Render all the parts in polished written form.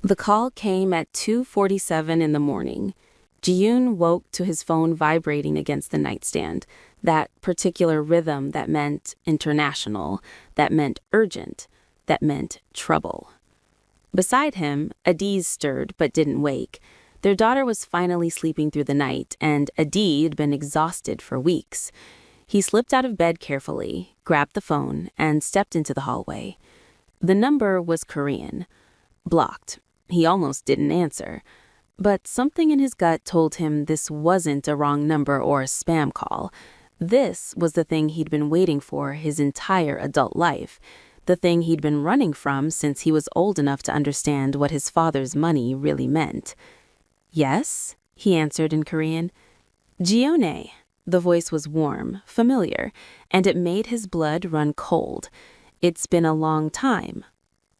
The call came at 2:47 in the morning. Ji-yoon woke to his phone vibrating against the nightstand, that particular rhythm that meant international, that meant urgent, that meant trouble. Beside him, Adiz stirred but didn't wake. Their daughter was finally sleeping through the night, and Adiz had been exhausted for weeks. He slipped out of bed carefully, grabbed the phone, and stepped into the hallway. The number was Korean. Blocked. He almost didn't answer. But something in his gut told him this wasn't a wrong number or a spam call. This was the thing he'd been waiting for his entire adult life, the thing he'd been running from since he was old enough to understand what his father's money really meant. "Yes?" he answered in Korean. "Jione." The voice was warm, familiar, and it made his blood run cold. "It's been a long time."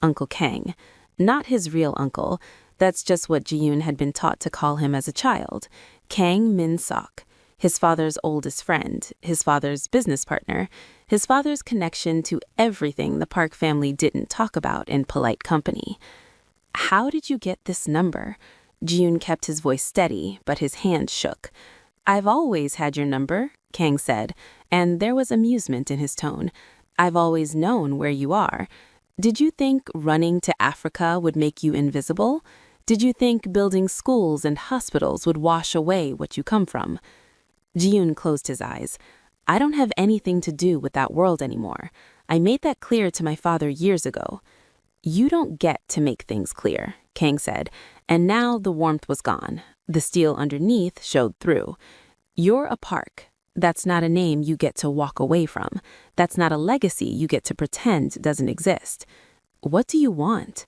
Uncle Kang. Not his real uncle. That's just what Ji-yoon had been taught to call him as a child. Kang Min-sok, his father's oldest friend, his father's business partner, his father's connection to everything the Park family didn't talk about in polite company. "How did you get this number?" Ji-yoon kept his voice steady, but his hand shook. "I've always had your number," Kang said, and there was amusement in his tone. "I've always known where you are. Did you think running to Africa would make you invisible? Did you think building schools and hospitals would wash away what you come from?" Ji-yoon closed his eyes. "I don't have anything to do with that world anymore. I made that clear to my father years ago." "You don't get to make things clear," Kang said, and now the warmth was gone. The steel underneath showed through. "You're a Park. That's not a name you get to walk away from. That's not a legacy you get to pretend doesn't exist. What do you want?"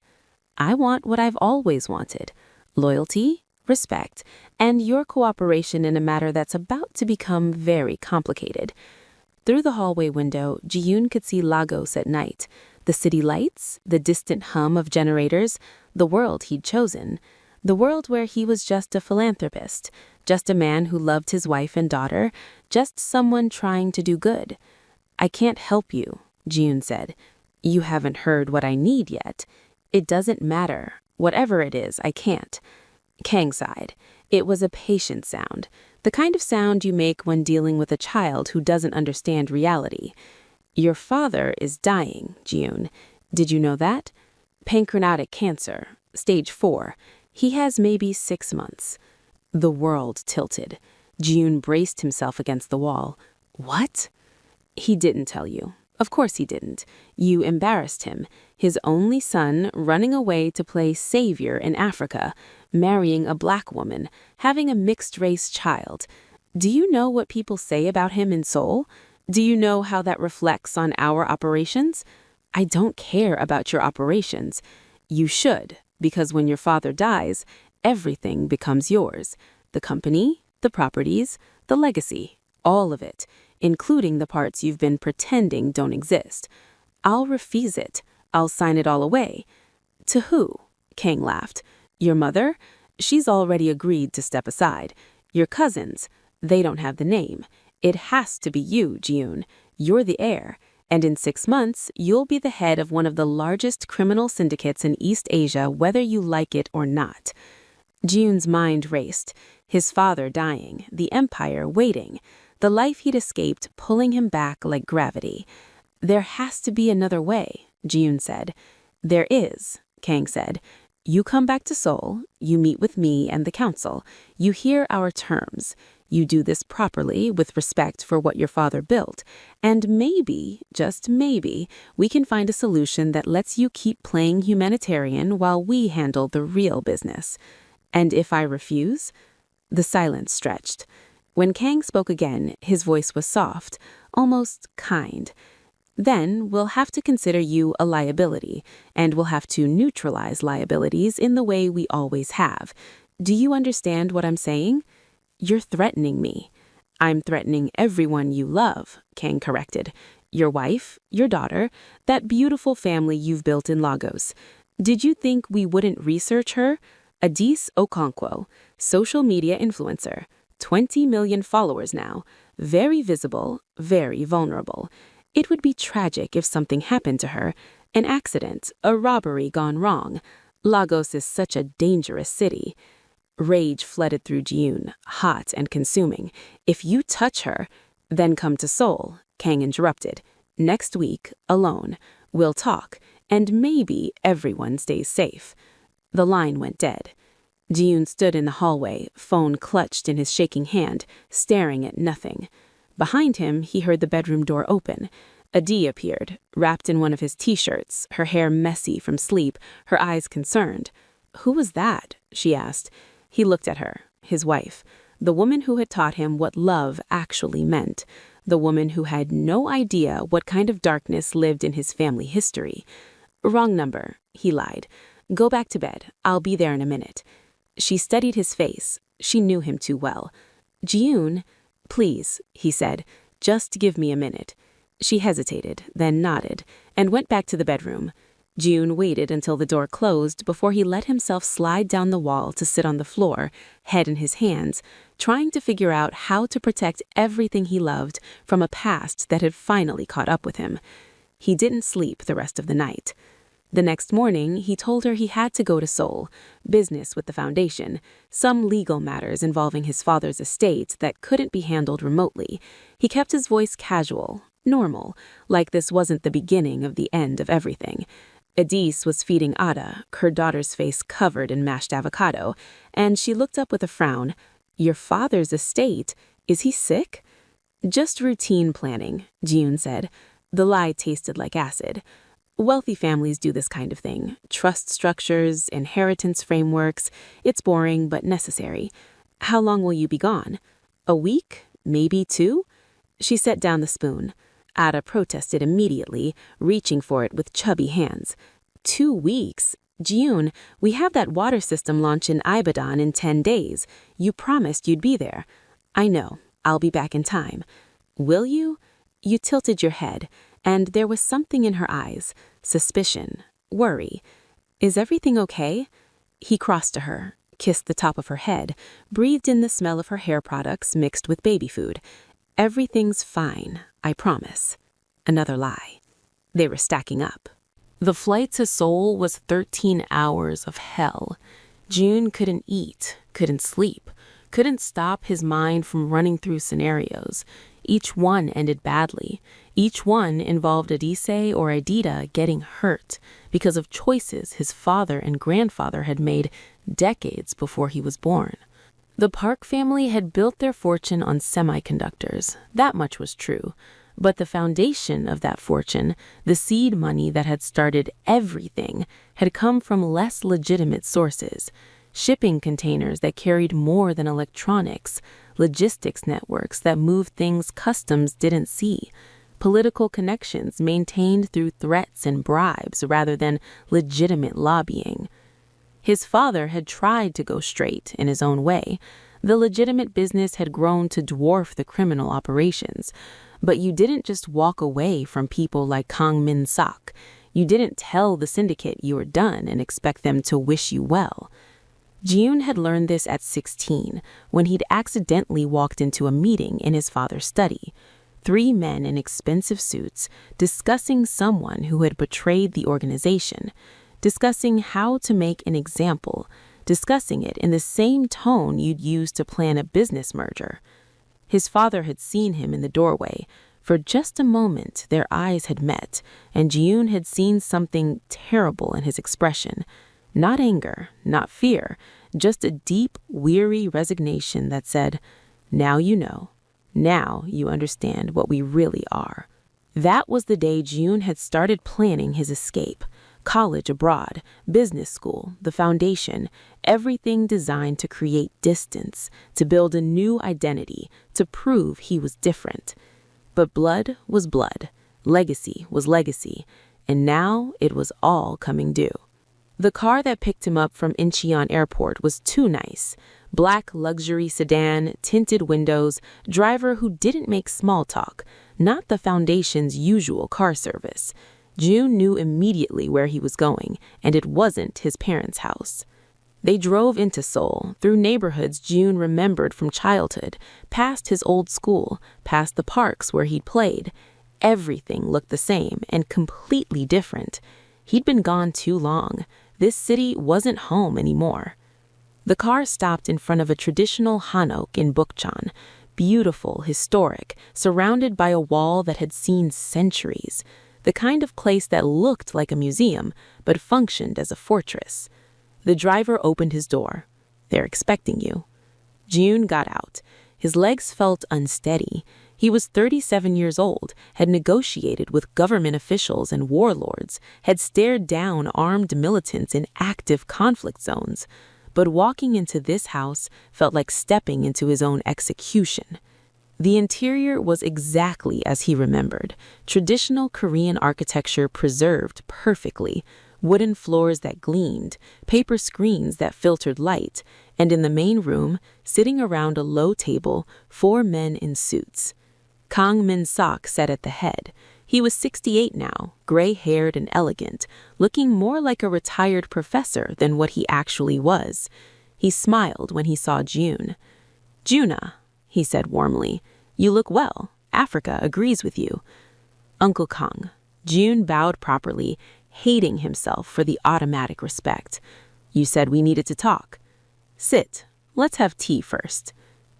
"I want what I've always wanted. Loyalty, respect, and your cooperation in a matter that's about to become very complicated." Through the hallway window, Ji-yoon could see Lagos at night. The city lights, the distant hum of generators, the world he'd chosen. The world where he was just a philanthropist, just a man who loved his wife and daughter, just someone trying to do good. "I can't help you," Ji-yoon said. "You haven't heard what I need yet." "It doesn't matter. Whatever it is, I can't." Kang sighed. It was a patient sound, the kind of sound you make when dealing with a child who doesn't understand reality. "Your father is dying, Ji-yoon. Did you know that? Pancreatic cancer, stage 4. He has maybe 6 months." The world tilted. Ji-yoon braced himself against the wall. "What?" "He didn't tell you. Of course he didn't. You embarrassed him. His only son running away to play savior in Africa, marrying a black woman, having a mixed-race child. Do you know what people say about him in Seoul? Do you know how that reflects on our operations? I don't care about your operations. You should, because when your father dies, everything becomes yours. The company, the properties, the legacy, all of it, including the parts you've been pretending don't exist. I'll refuse it. I'll sign it all away." "To who?" Kang laughed. "Your mother? She's already agreed to step aside. Your cousins? They don't have the name. It has to be you, Ji-yoon. You're the heir. And in 6 months, you'll be the head of one of the largest criminal syndicates in East Asia, whether you like it or not." Ji-yoon's mind raced. His father dying, the empire waiting, the life he'd escaped pulling him back like gravity. "There has to be another way," Ji-yoon said. "There is," Kang said. "You come back to Seoul, you meet with me and the council, you hear our terms. You do this properly with respect for what your father built, and maybe, just maybe, we can find a solution that lets you keep playing humanitarian while we handle the real business. And if I refuse?" The silence stretched. When Kang spoke again, his voice was soft, almost kind. "Then we'll have to consider you a liability, and we'll have to neutralize liabilities in the way we always have. Do you understand what I'm saying?" "You're threatening me." "I'm threatening everyone you love," Kang corrected. "Your wife, your daughter, that beautiful family you've built in Lagos. Did you think we wouldn't research her? Adis Okonkwo, social media influencer, 20 million followers now, very visible, very vulnerable. It would be tragic if something happened to her, an accident, a robbery gone wrong. Lagos is such a dangerous city. Rage flooded through Ji-yoon, hot and consuming. If you touch her, then come to Seoul, Kang interrupted. Next week, alone. We'll talk, and maybe everyone stays safe. The line went dead. Ji-yoon stood in the hallway, phone clutched in his shaking hand, staring at nothing. Behind him, he heard the bedroom door open. Adi appeared, wrapped in one of his t-shirts, her hair messy from sleep, her eyes concerned. "Who was that?" she asked. He looked at her, his wife, the woman who had taught him what love actually meant, the woman who had no idea what kind of darkness lived in his family history. "Wrong number," he lied. "Go back to bed. I'll be there in a minute." She studied his face. She knew him too well. "Ji-yoon, please," he said, "just give me a minute." She hesitated, then nodded, and went back to the bedroom. Ji-yoon waited until the door closed before he let himself slide down the wall to sit on the floor, head in his hands, trying to figure out how to protect everything he loved from a past that had finally caught up with him. He didn't sleep the rest of the night. The next morning, he told her he had to go to Seoul, business with the foundation, some legal matters involving his father's estate that couldn't be handled remotely. He kept his voice casual, normal, like this wasn't the beginning of the end of everything. Adis was feeding Ada, her daughter's face covered in mashed avocado, and she looked up with a frown. "Your father's estate? Is he sick?" "Just routine planning," Ji-yoon said. The lie tasted like acid. "Wealthy families do this kind of thing. Trust structures, inheritance frameworks. It's boring but necessary. How long will you be gone? A week? Maybe 2? She set down the spoon. Ada protested immediately, reaching for it with chubby hands. 2 weeks? Ji-yoon, we have that water system launch in Ibadan in 10 days. You promised you'd be there. I know. I'll be back in time. Will you? You tilted your head, and there was something in her eyes, suspicion, worry. Is everything okay? He crossed to her, kissed the top of her head, breathed in the smell of her hair products mixed with baby food. Everything's fine, I promise. Another lie. They were stacking up. The flight to Seoul was 13 hours of hell. June couldn't eat, couldn't sleep, couldn't stop his mind from running through scenarios. Each one ended badly. Each one involved Adise or Adida getting hurt because of choices his father and grandfather had made decades before he was born. The Park family had built their fortune on semiconductors. That much was true. But the foundation of that fortune, the seed money that had started everything, had come from less legitimate sources. Shipping containers that carried more than electronics, logistics networks that moved things customs didn't see, political connections maintained through threats and bribes rather than legitimate lobbying. His father had tried to go straight in his own way. The legitimate business had grown to dwarf the criminal operations. But you didn't just walk away from people like Kang Min-sak. You didn't tell the syndicate you were done and expect them to wish you well. Ji-yoon had learned this at 16, when he'd accidentally walked into a meeting in his father's study. 3 men in expensive suits discussing someone who had betrayed the organization, discussing how to make an example, discussing it in the same tone you'd use to plan a business merger. His father had seen him in the doorway. For just a moment, their eyes had met, and Ji-yoon had seen something terrible in his expression. Not anger, not fear, just a deep, weary resignation that said, "Now you know. Now you understand what we really are." That was the day Ji-yoon had started planning his escape. College abroad, business school, the foundation, everything designed to create distance, to build a new identity, to prove he was different. But blood was blood, legacy was legacy, and now it was all coming due. The car that picked him up from Incheon Airport was too nice. Black luxury sedan, tinted windows, driver who didn't make small talk, not the foundation's usual car service. June knew immediately where he was going, and it wasn't his parents' house. They drove into Seoul, through neighborhoods June remembered from childhood, past his old school, past the parks where he'd played. Everything looked the same and completely different. He'd been gone too long. This city wasn't home anymore. The car stopped in front of a traditional hanok in Bukchon, beautiful, historic, surrounded by a wall that had seen centuries, the kind of place that looked like a museum but functioned as a fortress. The driver opened his door. "They're expecting you." June got out. His legs felt unsteady. He was 37 years old, had negotiated with government officials and warlords, had stared down armed militants in active conflict zones. But walking into this house felt like stepping into his own execution. The interior was exactly as he remembered, traditional Korean architecture preserved perfectly, wooden floors that gleamed, paper screens that filtered light, and in the main room, sitting around a low table, 4 men in suits. Kang Min-sok sat at the head. He was 68 now, gray-haired and elegant, looking more like a retired professor than what he actually was. He smiled when he saw June. "Juna," he said warmly, "you look well. Africa agrees with you." "Uncle Kang." June bowed properly, hating himself for the automatic respect. "You said we needed to talk." "Sit. Let's have tea first."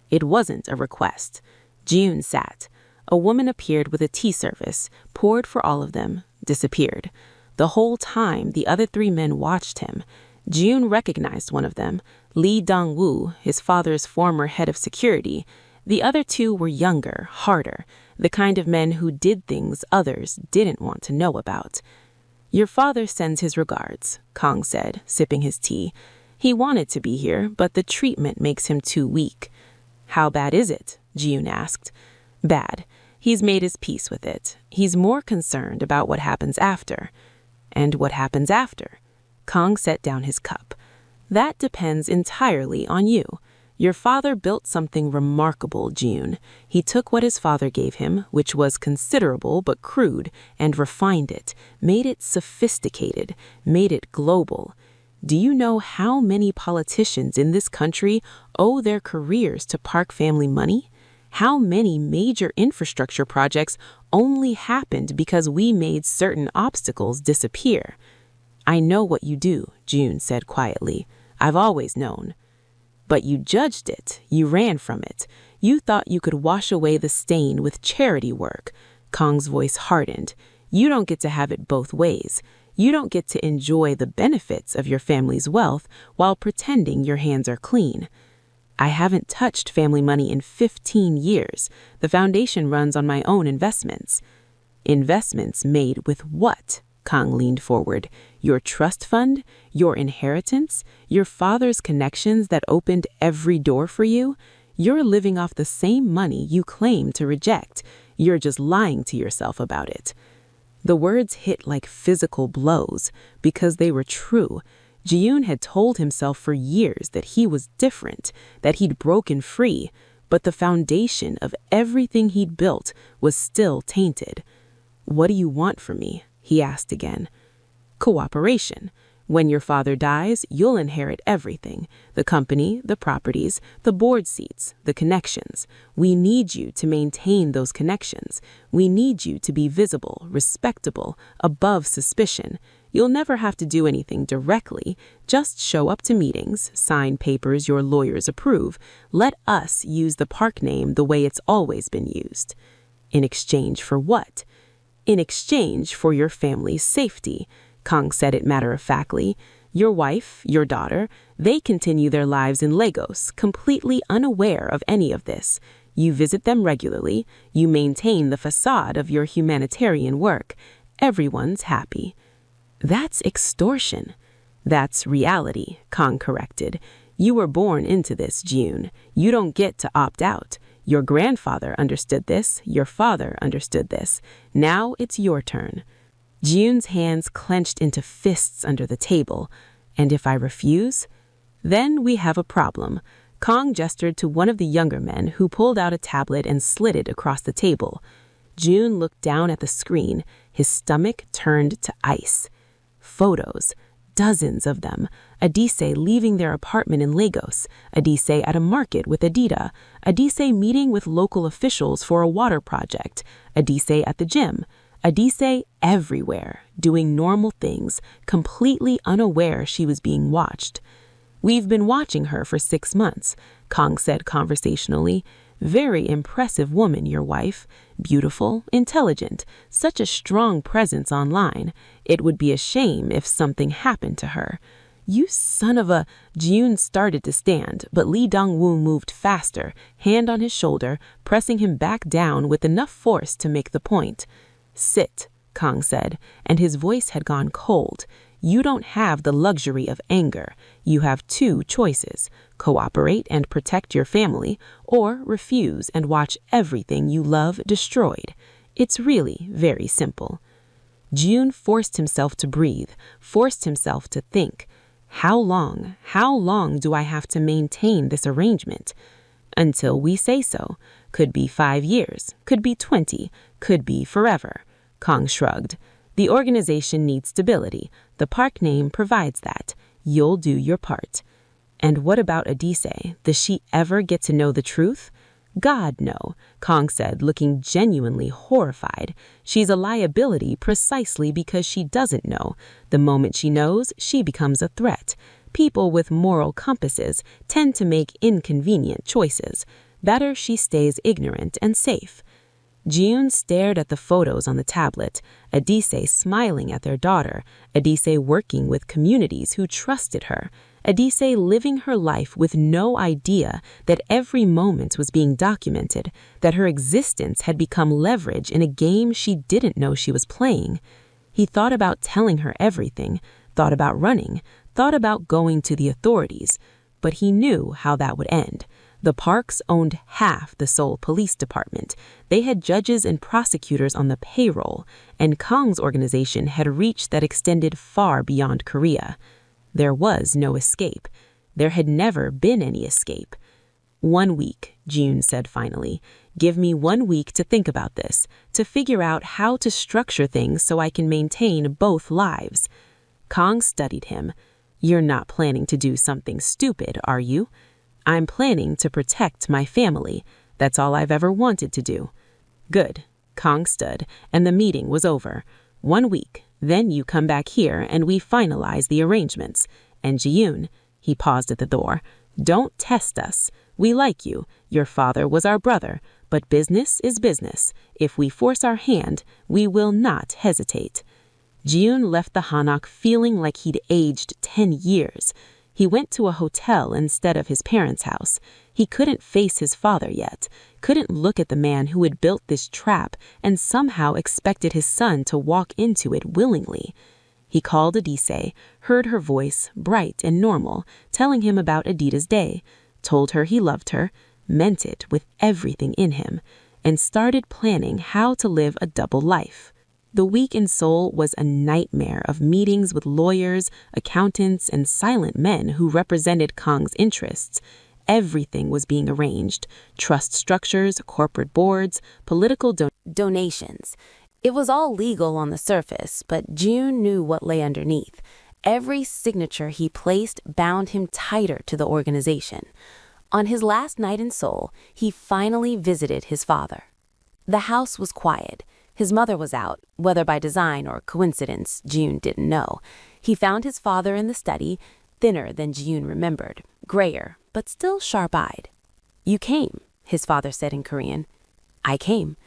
It wasn't a request. June sat. A woman appeared with a tea service, poured for all of them, disappeared. The whole time, the other 3 men watched him. June recognized one of them, Lee Dong-woo, his father's former head of security. The other 2 were younger, harder, the kind of men who did things others didn't want to know about. "Your father sends his regards," Kang said, sipping his tea. "He wanted to be here, but the treatment makes him too weak." "How bad is it?" June asked. "Bad. He's made his peace with it. He's more concerned about what happens after." "And what happens after?" Kang set down his cup. "That depends entirely on you. Your father built something remarkable, June. He took what his father gave him, which was considerable but crude, and refined it, made it sophisticated, made it global. Do you know how many politicians in this country owe their careers to Park family money? How many major infrastructure projects only happened because we made certain obstacles disappear?" "I know what you do," June said quietly. "I've always known." "But you judged it. You ran from it. You thought you could wash away the stain with charity work." Kang's voice hardened. "You don't get to have it both ways. You don't get to enjoy the benefits of your family's wealth while pretending your hands are clean." "I haven't touched family money in 15 years. The foundation runs on my own investments." "Investments made with what?" Kang leaned forward. "Your trust fund? Your inheritance? Your father's connections that opened every door for you? You're living off the same money you claim to reject. You're just lying to yourself about it." The words hit like physical blows because they were true. Ji-yoon had told himself for years that he was different, that he'd broken free, but the foundation of everything he'd built was still tainted. "What do you want from me?" he asked again. "Cooperation. When your father dies, you'll inherit everything. The company, the properties, the board seats, the connections. We need you to maintain those connections. We need you to be visible, respectable, above suspicion. You'll never have to do anything directly. Just show up to meetings, sign papers your lawyers approve. Let us use the park name the way it's always been used." "In exchange for what?" "In exchange for your family's safety." Kang said it matter-of-factly. "Your wife, your daughter, they continue their lives in Lagos, completely unaware of any of this. You visit them regularly. You maintain the facade of your humanitarian work. Everyone's happy." "That's extortion." "That's reality," Kang corrected. "You were born into this, June. You don't get to opt out. Your grandfather understood this. Your father understood this. Now it's your turn." June's hands clenched into fists under the table. "And if I refuse?" "Then we have a problem." Kang gestured to one of the younger men who pulled out a tablet and slid it across the table. June looked down at the screen. His stomach turned to ice. Photos. Dozens of them. Adise leaving their apartment in Lagos. Adise at a market with Adida. Adise meeting with local officials for a water project. Adise at the gym. Adise everywhere, doing normal things, completely unaware she was being watched. "We've been watching her for 6 months," Kang said conversationally. "Very impressive woman, your wife. Beautiful, intelligent, such a strong presence online. It would be a shame if something happened to her." "You son of a—" Jiyun started to stand, but Lee Dong-woo moved faster, hand on his shoulder, pressing him back down with enough force to make the point. "Sit," Kang said, and his voice had gone cold. "You don't have the luxury of anger. You have 2 choices: cooperate and protect your family, or refuse and watch everything you love destroyed. It's really very simple." June forced himself to breathe, forced himself to think. How long do I have to maintain this arrangement? "Until we say so. Could be 5 years, could be 20, could be forever." Kang shrugged. "The organization needs stability. The park name provides that. You'll do your part." "And what about Adise? Does she ever get to know the truth?" "God, no," Kang said, looking genuinely horrified. "She's a liability precisely because she doesn't know. The moment she knows, she becomes a threat. People with moral compasses tend to make inconvenient choices. Better she stays ignorant and safe." Jiyun stared at the photos on the tablet, Adise smiling at their daughter, Adise working with communities who trusted her, Adise living her life with no idea that every moment was being documented, that her existence had become leverage in a game she didn't know she was playing. He thought about telling her everything, thought about running, thought about going to the authorities, but he knew how that would end. The parks owned half the Seoul Police Department. They had judges and prosecutors on the payroll, and Kang's organization had reach that extended far beyond Korea. There was no escape. There had never been any escape. "1 week, June said finally. "Give me 1 week to think about this, to figure out how to structure things so I can maintain both lives." Kang studied him. "You're not planning to do something stupid, are you?" "I'm planning to protect my family. That's all I've ever wanted to do." "Good." Kang stood, and the meeting was over. 1 week, then you come back here and we finalize the arrangements. And Jiyun, he paused at the door, "don't test us. We like you. Your father was our brother, but business is business. If we force our hand, we will not hesitate." Jiyun left the hanok feeling like he'd aged 10 years. He went to a hotel instead of his parents' house. He couldn't face his father yet, couldn't look at the man who had built this trap and somehow expected his son to walk into it willingly. He called Adise, heard her voice, bright and normal, telling him about Adida's day, told her he loved her, meant it with everything in him, and started planning how to live a double life. The week in Seoul was a nightmare of meetings with lawyers, accountants, and silent men who represented Kang's interests. Everything was being arranged: trust structures, corporate boards, political donations. It was all legal on the surface, but June knew what lay underneath. Every signature he placed bound him tighter to the organization. On his last night in Seoul, he finally visited his father. The house was quiet. His mother was out, whether by design or coincidence, June didn't know. He found his father in the study, thinner than June remembered, grayer, but still sharp-eyed. "You came," his father said in Korean. "I came."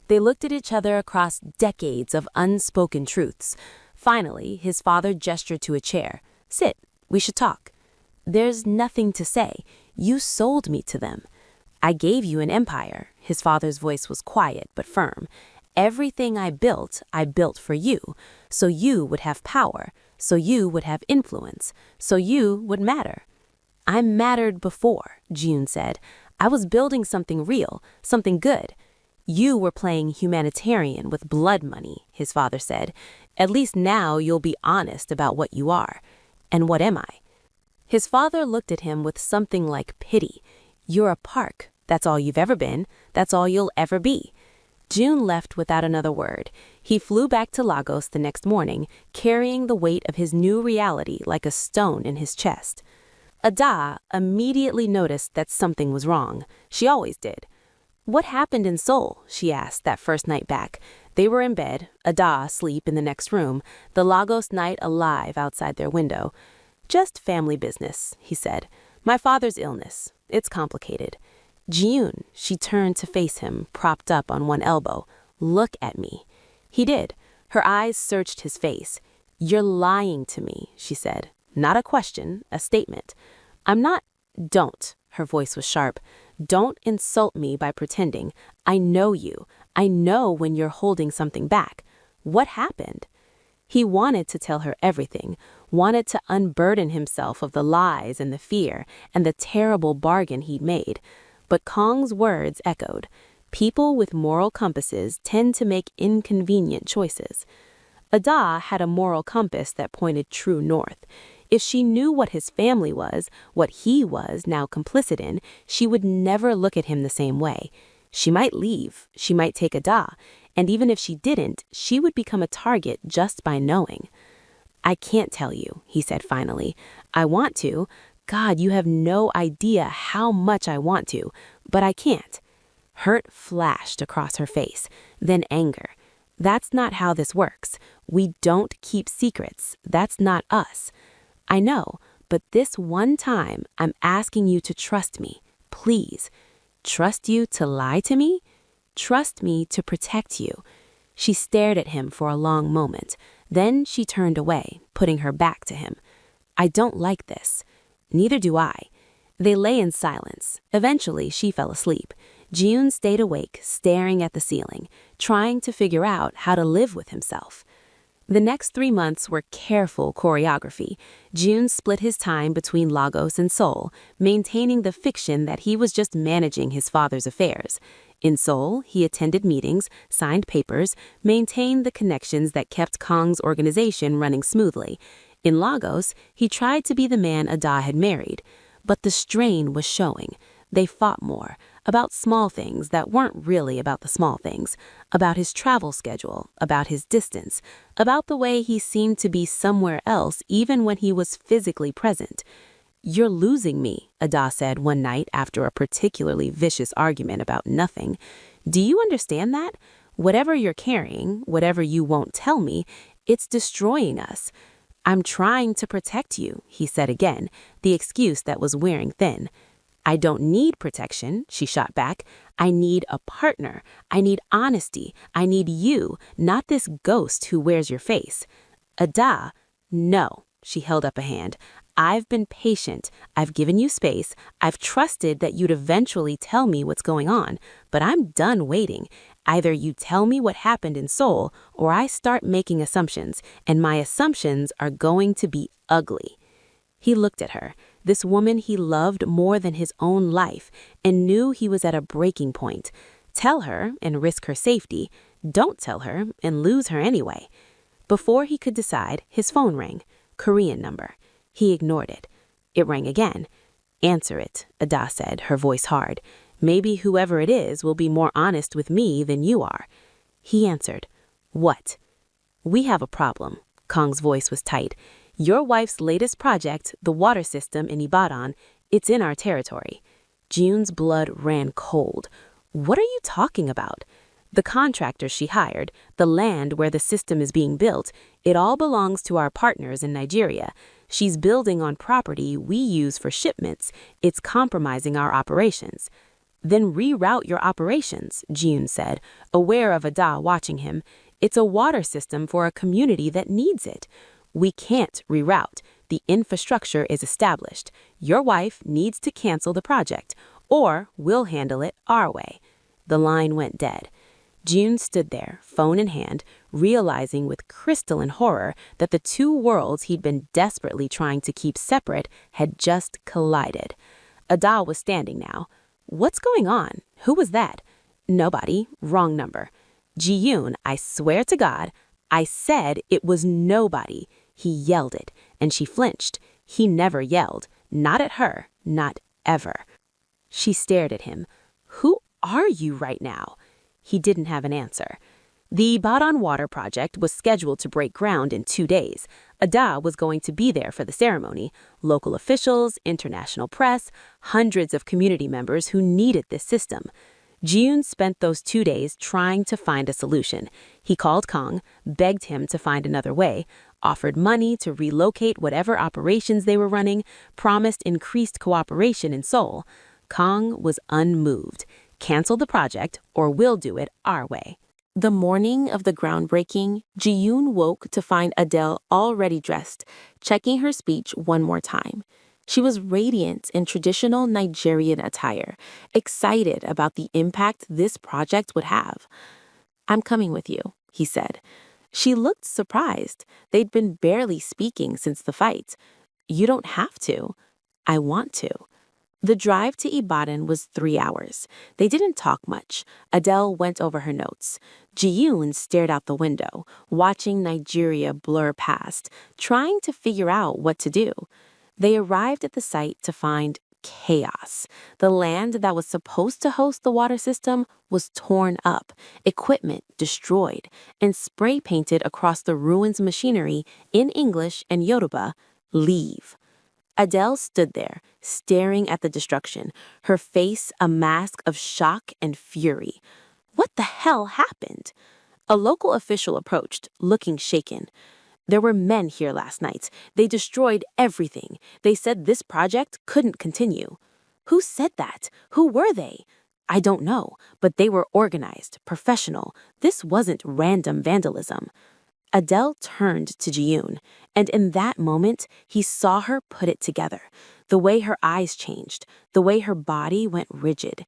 They looked at each other across decades of unspoken truths. Finally, his father gestured to a chair. "Sit, we should talk." "There's nothing to say. You sold me to them." "I gave you an empire." His father's voice was quiet but firm. "Everything I built for you, so you would have power, so you would have influence, so you would matter." "I mattered before," June said. "I was building something real, something good." "You were playing humanitarian with blood money," his father said. "At least now you'll be honest about what you are." "And what am I?" His father looked at him with something like pity. "You're a park. That's all you've ever been. That's all you'll ever be." June left without another word. He flew back to Lagos the next morning, carrying the weight of his new reality like a stone in his chest. Ada immediately noticed that something was wrong. She always did. "What happened in Seoul?" she asked that first night back. They were in bed, Ada asleep in the next room, the Lagos night alive outside their window. "Just family business," he said. "My father's illness. It's complicated." "Jiyun," she turned to face him, propped up on one elbow. "Look at me." He did. Her eyes searched his face. "You're lying to me," she said. "Not a question, a statement." "I'm not—" "Don't." Her voice was sharp. "Don't insult me by pretending. I know you. I know when you're holding something back. What happened?" He wanted to tell her everything, wanted to unburden himself of the lies and the fear and the terrible bargain he'd made. But Kong's words echoed. People with moral compasses tend to make inconvenient choices. Ada had a moral compass that pointed true north. If she knew what his family was, what he was now complicit in, she would never look at him the same way. She might leave, she might take Ada, and even if she didn't, she would become a target just by knowing. "I can't tell you," he said finally. "I want to. God, you have no idea how much I want to, but I can't." Hurt flashed across her face, then anger. "That's not how this works. We don't keep secrets. That's not us." "I know, but this one time, I'm asking you to trust me. Please." "Trust you to lie to me?" "Trust me to protect you." She stared at him for a long moment. Then she turned away, putting her back to him. "I don't like this." "Neither do I." They lay in silence. Eventually, she fell asleep. Jiyun stayed awake, staring at the ceiling, trying to figure out how to live with himself. The next 3 months were careful choreography. Jiyun split his time between Lagos and Seoul, maintaining the fiction that he was just managing his father's affairs. In Seoul, he attended meetings, signed papers, maintained the connections that kept Kong's organization running smoothly. In Lagos, he tried to be the man Ada had married. But the strain was showing. They fought more, about small things that weren't really about the small things, about his travel schedule, about his distance, about the way he seemed to be somewhere else even when he was physically present. "You're losing me," Ada said one night after a particularly vicious argument about nothing. "Do you understand that? Whatever you're carrying, whatever you won't tell me, it's destroying us." "I'm trying to protect you," he said again, the excuse that was wearing thin. "I don't need protection," she shot back. "I need a partner. I need honesty. I need you, not this ghost who wears your face." "Ada, no," she held up a hand. "I've been patient. I've given you space. I've trusted that you'd eventually tell me what's going on. But I'm done waiting. Either you tell me what happened in Seoul, or I start making assumptions, and my assumptions are going to be ugly." He looked at her, this woman he loved more than his own life, and knew he was at a breaking point. Tell her and risk her safety. Don't tell her and lose her anyway. Before he could decide, his phone rang. Korean number. He ignored it. It rang again. "Answer it," Ada said, her voice hard. "Maybe whoever it is will be more honest with me than you are." He answered. "What?" "We have a problem." Kong's voice was tight. "Your wife's latest project, the water system in Ibadan, it's in our territory." Jiyun's blood ran cold. "What are you talking about?" "The contractor she hired, the land where the system is being built, it all belongs to our partners in Nigeria. She's building on property we use for shipments. It's compromising our operations." "Then reroute your operations," Jiyun said, aware of Ada watching him. "It's a water system for a community that needs it." "We can't reroute. The infrastructure is established. Your wife needs to cancel the project, or we'll handle it our way." The line went dead. Jiyun stood there, phone in hand, realizing with crystalline horror that the two worlds he'd been desperately trying to keep separate had just collided. Ada was standing now. "What's going on? Who was that?" "Nobody. Wrong number." "Jiyun, I swear to God, I said it was nobody." He yelled it, and she flinched. He never yelled. Not at her. Not ever. She stared at him. "Who are you right now?" He didn't have an answer. The Ibadan water project was scheduled to break ground in 2 days. Ada was going to be there for the ceremony. Local officials, international press, hundreds of community members who needed this system. Ji-yoon spent those 2 days trying to find a solution. He called Kang, begged him to find another way, offered money to relocate whatever operations they were running, promised increased cooperation in Seoul. Kang was unmoved. Cancel the project or we'll do it our way. The morning of the groundbreaking, Ji-yoon woke to find Adele already dressed, checking her speech one more time. She was radiant in traditional Nigerian attire, excited about the impact this project would have. "I'm coming with you," he said. She looked surprised. They'd been barely speaking since the fight. "You don't have to. I want to." The drive to Ibadan was 3 hours. They didn't talk much. Adele went over her notes. Ji-yoon stared out the window, watching Nigeria blur past, trying to figure out what to do. They arrived at the site to find chaos. The land that was supposed to host the water system was torn up, equipment destroyed, and spray painted across the ruins machinery in English and Yoruba, "Leave." Adele stood there, staring at the destruction, her face a mask of shock and fury. What the hell happened? A local official approached, looking shaken. "There were men here last night. They destroyed everything. They said this project couldn't continue." "Who said that? Who were they?" "I don't know, but they were organized, professional. This wasn't random vandalism." Adele turned to Ji-yoon, and in that moment, he saw her put it together. The way her eyes changed, the way her body went rigid.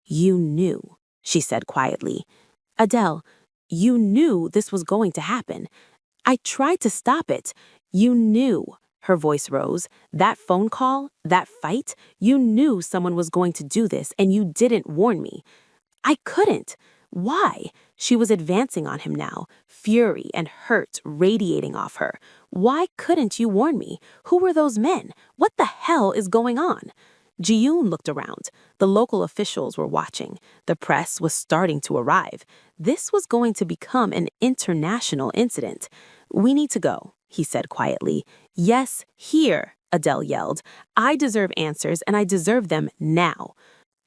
"You knew," she said quietly. "Adele, you knew this was going to happen." "I tried to stop it." "You knew." Her voice rose. "That phone call, that fight, you knew someone was going to do this and you didn't warn me." "I couldn't." "Why?" She was advancing on him now, fury and hurt radiating off her. "Why couldn't you warn me? Who were those men? What the hell is going on?" Ji-yoon looked around. The local officials were watching. The press was starting to arrive. This was going to become an international incident. "We need to go," he said quietly. "Yes, here," Adele yelled. "I deserve answers and I deserve them now."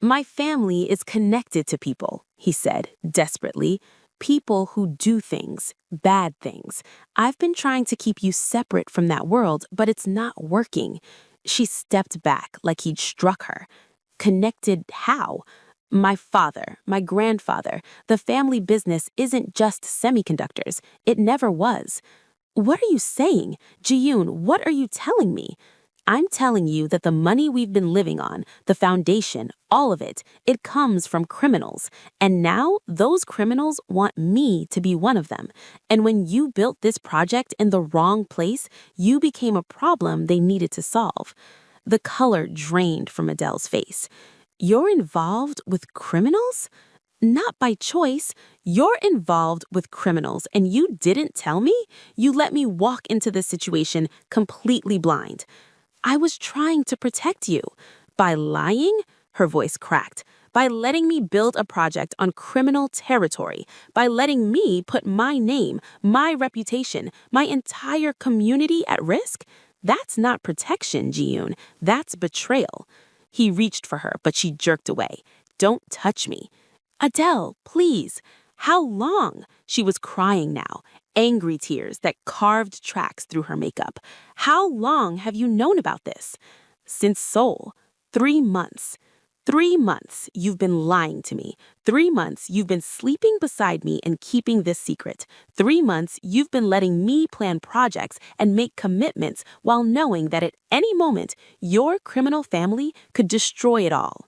"My family is connected to people," he said desperately. "People who do things, bad things. I've been trying to keep you separate from that world, but it's not working." She stepped back like he'd struck her. "Connected how?" "My father, my grandfather. The family business isn't just semiconductors. It never was." "What are you saying? Ji-yoon, what are you telling me?" "I'm telling you that the money we've been living on, the foundation, all of it, it comes from criminals. And now those criminals want me to be one of them. And when you built this project in the wrong place, you became a problem they needed to solve." The color drained from Adele's face. "You're involved with criminals?" "Not by choice. You're involved with criminals and you didn't tell me? You let me walk into this situation completely blind." "I was trying to protect you." "By lying?" Her voice cracked. "By letting me build a project on criminal territory. By letting me put my name, my reputation, my entire community at risk? That's not protection, Ji-yoon. That's betrayal." He reached for her, but she jerked away. "Don't touch me." "Adele, please." "How long?" She was crying now, angry tears that carved tracks through her makeup. "How long have you known about this?" "Since Seoul. 3 months. 3 months you've been lying to me. 3 months you've been sleeping beside me and keeping this secret. 3 months you've been letting me plan projects and make commitments while knowing that at any moment your criminal family could destroy it all."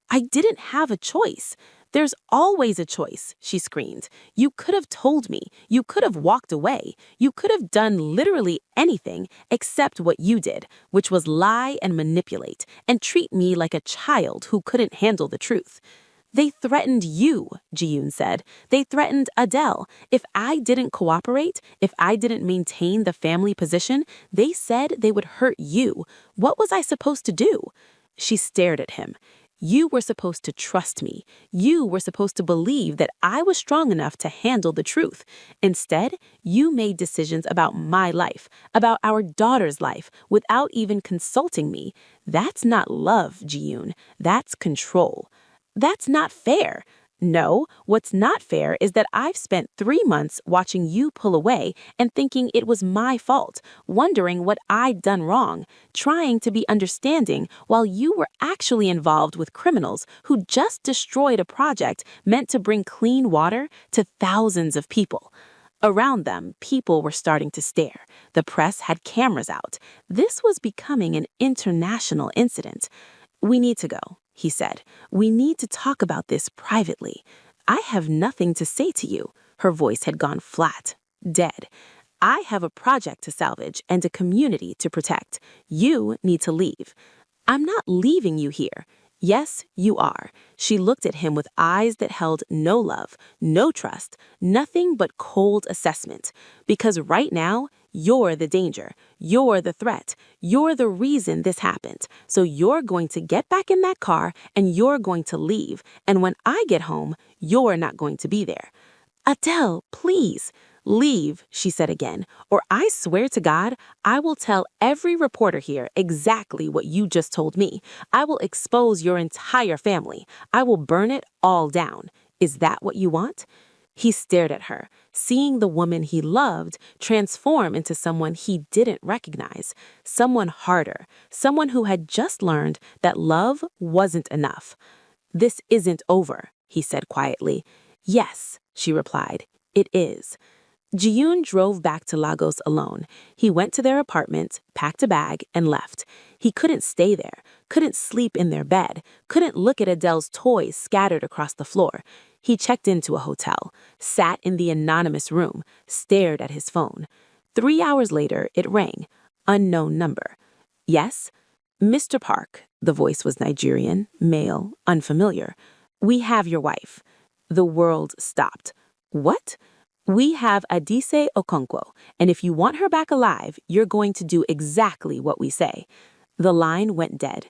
"I didn't have a choice." "There's always a choice," she screamed. "You could have told me. You could have walked away. You could have done literally anything except what you did, which was lie and manipulate and treat me like a child who couldn't handle the truth." "They threatened you," Ji-yoon said. "They threatened Adele. If I didn't cooperate, if I didn't maintain the family position, they said they would hurt you. What was I supposed to do?" She stared at him. "You were supposed to trust me. You were supposed to believe that I was strong enough to handle the truth. Instead, you made decisions about my life, about our daughter's life, without even consulting me. That's not love, Ji-yoon. That's control." "That's not fair." No, what's not fair is that I've spent 3 months watching you pull away and thinking it was my fault, wondering what I'd done wrong, trying to be understanding while you were actually involved with criminals who just destroyed a project meant to bring clean water to thousands of people. Around them, people were starting to stare. The press had cameras out. This was becoming an international incident. "We need to go," he said. "We need to talk about this privately. I have nothing to say to you." Her voice had gone flat, dead. "I have a project to salvage and a community to protect. You need to leave." "I'm not leaving you here." "Yes, you are." She looked at him with eyes that held no love, no trust, nothing but cold assessment. "Because right now, you're the danger. You're the threat. You're the reason this happened. So you're going to get back in that car and you're going to leave. And when I get home, you're not going to be there." "Adele, please." "Leave," she said again, "or I swear to God, I will tell every reporter here exactly what you just told me. I will expose your entire family. I will burn it all down. Is that what you want?" He stared at her, seeing the woman he loved transform into someone he didn't recognize, someone harder, someone who had just learned that love wasn't enough. "This isn't over," he said quietly. "Yes," she replied, "it is." Ji-yoon drove back to Lagos alone. He went to their apartment, packed a bag, and left. He couldn't stay there, couldn't sleep in their bed, couldn't look at Adele's toys scattered across the floor. He checked into a hotel, sat in the anonymous room, stared at his phone. 3 hours later, it rang. Unknown number. "Yes?" "Mr. Park." The voice was Nigerian, male, unfamiliar. "We have your wife." The world stopped. "What?" "We have Adise Okonkwo, and if you want her back alive, you're going to do exactly what we say." The line went dead.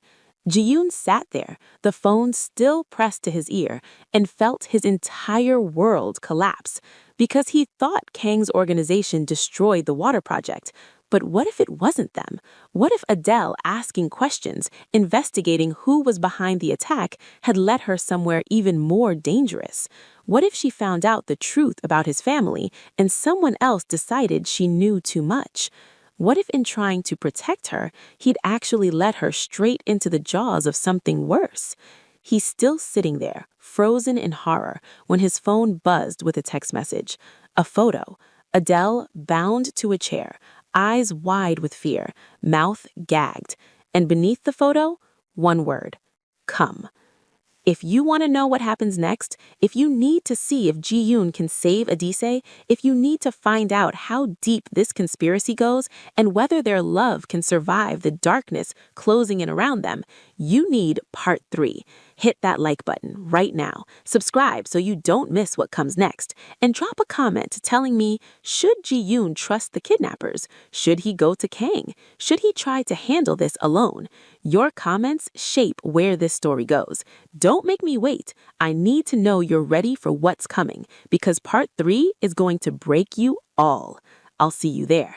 Ji-yoon sat there, the phone still pressed to his ear, and felt his entire world collapse. Because he thought Kang's organization destroyed the water project. But what if it wasn't them? What if Adele asking questions, investigating who was behind the attack, had led her somewhere even more dangerous? What if she found out the truth about his family and someone else decided she knew too much? What if in trying to protect her, he'd actually led her straight into the jaws of something worse? He's still sitting there, frozen in horror, when his phone buzzed with a text message. A photo. Adele bound to a chair, eyes wide with fear, mouth gagged. And beneath the photo, one word: come. If you want to know what happens next, if you need to see if Ji-yoon can save Adise, if you need to find out how deep this conspiracy goes and whether their love can survive the darkness closing in around them, you need part 3. Hit that like button right now, subscribe so you don't miss what comes next, and drop a comment telling me, should Ji-yoon trust the kidnappers? Should he go to Kang? Should he try to handle this alone? Your comments shape where this story goes. Don't make me wait. I need to know you're ready for what's coming, because part 3 is going to break you all. I'll see you there.